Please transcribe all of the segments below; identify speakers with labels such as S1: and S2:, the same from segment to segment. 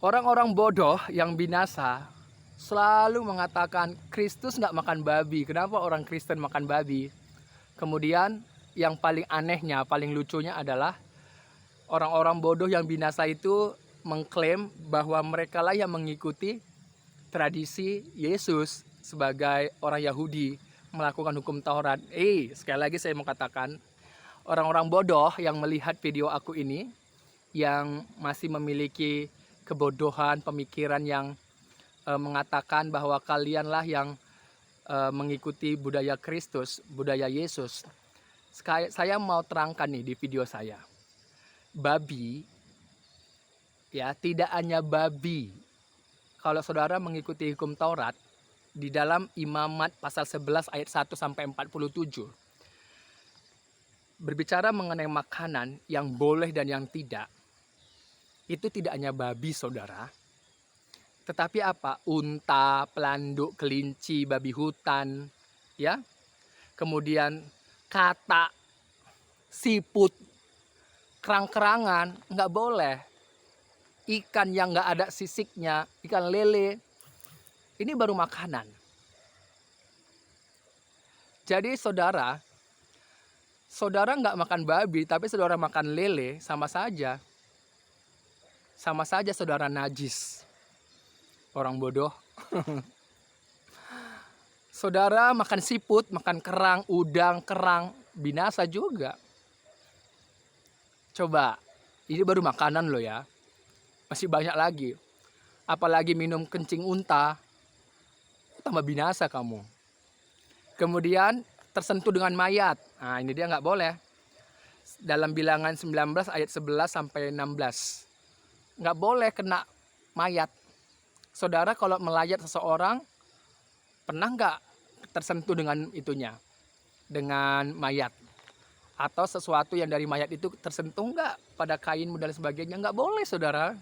S1: Orang-orang bodoh yang binasa selalu mengatakan Kristus nggak makan babi. Kenapa orang Kristen makan babi? Kemudian yang paling anehnya, paling lucunya adalah orang-orang bodoh yang binasa itu mengklaim bahwa mereka lah yang mengikuti tradisi Yesus sebagai orang Yahudi melakukan hukum Taurat. Sekali lagi saya mau katakan, orang-orang bodoh yang melihat video aku ini, yang masih memiliki kebodohan pemikiran yang mengatakan bahwa kalianlah yang mengikuti budaya Kristus, budaya Yesus. Saya mau terangkan nih di video saya. Babi, ya, tidak hanya babi. Kalau saudara mengikuti hukum Taurat, di dalam Imamat pasal 11 ayat 1 sampai 47, berbicara mengenai makanan yang boleh dan yang tidak, itu tidak hanya babi, saudara, tetapi apa? Unta, pelanduk, kelinci, babi hutan, ya. Kemudian katak, siput, kerang-kerangan, nggak boleh. Ikan yang nggak ada sisiknya, ikan lele, ini baru makanan. Jadi saudara nggak makan babi, tapi saudara makan lele, sama saja. Sama saja saudara najis. Orang bodoh. Saudara makan siput, makan kerang, udang, kerang, binasa juga. Coba, ini baru makanan loh ya. Masih banyak lagi. Apalagi minum kencing unta, tambah binasa kamu. Kemudian tersentuh dengan mayat. Nah, ini dia nggak boleh. Dalam Bilangan 19 ayat 11 sampai 16. Nggak boleh kena mayat. Saudara kalau melayat seseorang, pernah nggak tersentuh dengan itunya? Dengan mayat? Atau sesuatu yang dari mayat itu tersentuh nggak pada kainmu dan sebagainya? Nggak boleh, saudara.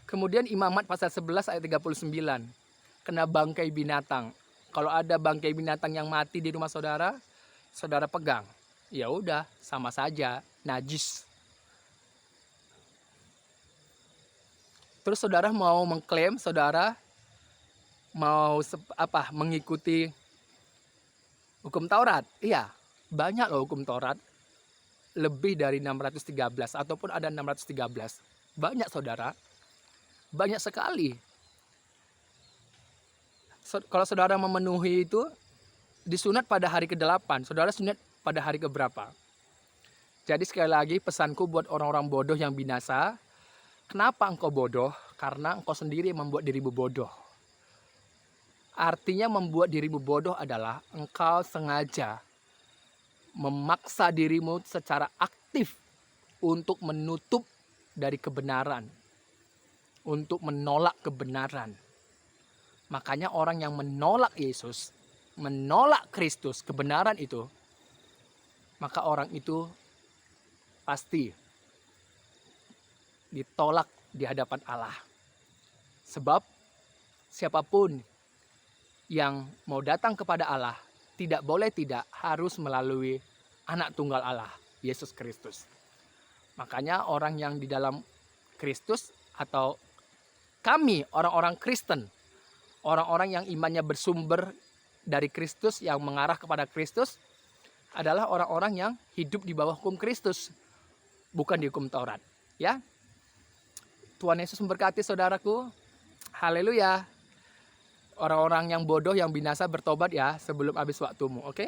S1: Kemudian Imamat pasal 11 ayat 39. Kena bangkai binatang. Kalau ada bangkai binatang yang mati di rumah saudara, saudara pegang. Ya udah, sama saja, najis. Terus saudara mau mengklaim saudara mau mengikuti hukum Taurat. Iya, banyak loh hukum Taurat. Lebih dari 613 ataupun ada 613. Banyak saudara. Banyak sekali. Kalau saudara memenuhi itu, disunat pada hari ke-8. Saudara sunat pada hari ke-berapa? Jadi sekali lagi pesanku buat orang-orang bodoh yang binasa. Kenapa engkau bodoh? Karena engkau sendiri membuat dirimu bodoh. Artinya membuat dirimu bodoh adalah engkau sengaja memaksa dirimu secara aktif untuk menutup dari kebenaran. Untuk menolak kebenaran. Makanya orang yang menolak Yesus, menolak Kristus, kebenaran itu, maka orang itu pasti ditolak di hadapan Allah. Sebab siapapun yang mau datang kepada Allah tidak boleh tidak harus melalui anak tunggal Allah, Yesus Kristus. Makanya orang yang di dalam Kristus atau kami orang-orang Kristen, orang-orang yang imannya bersumber dari Kristus yang mengarah kepada Kristus adalah orang-orang yang hidup di bawah hukum Kristus, bukan di hukum Taurat, ya. Tuhan Yesus memberkati saudaraku. Haleluya. Orang-orang yang bodoh, yang binasa bertobat ya sebelum habis waktumu, oke?